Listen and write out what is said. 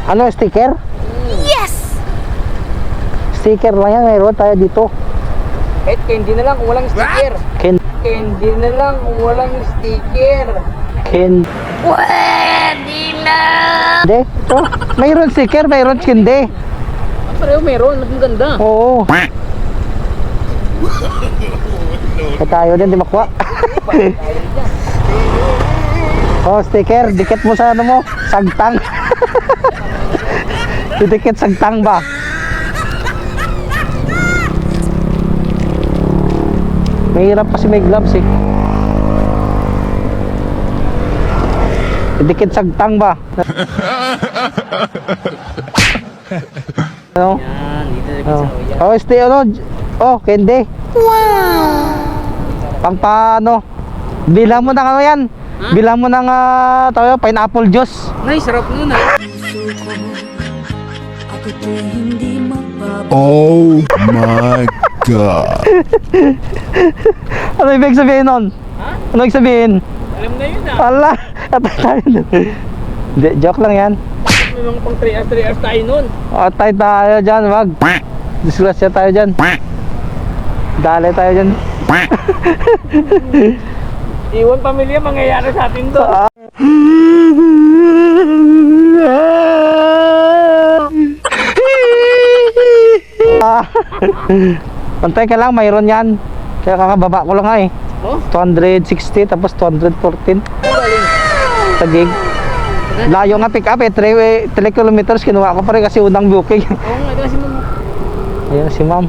Ano, sticker? Yes! Sticker lang yan, mayroon tayo dito. Kahit candy na lang kung walang sticker. Candy na lang kung walang sticker. Pwede na! Hindi, ito. Mayroon sticker, mayroon kindi. Pareho meron, mas maganda. Oo. Eh, tayo din, di makuha. Oh, sticker, dikit mo sa ano mo, sagtang. Didikit sagtang ba? Mahirap kasi may gloves eh. Didikit sagtang ba? Ano? Yan, dito na Oh, sa uya. oh, ano? Oh, candy. Wow! Pang paano? Bilang mo ng ano yan? Huh? Bilang mo ng tayo, pineapple juice. Nice, sarap nun ah. Oh my God. Ano ibig sabihin nun? Ha? Ano ibig sabihin? Alam na yun ah. Wala. Atay tayo nun. Hindi, joke lang yan. May mga pang 3 hours tayo nun. Atay tayo dyan, wag. Disgrasya tayo dyan. Dali tayo dyan. Iwan pamilya, mangyayari sa atin to. Antay ka lang, mayroon yan. Kaya kakababa ko lang nga eh. Oh? 260 tapos 214 Galing. sa gig. Layo nga pick up eh, 3 kilometers kinuha ko pa rin kasi unang booking. Oo nga, kasi mo. Ayan si ma'am.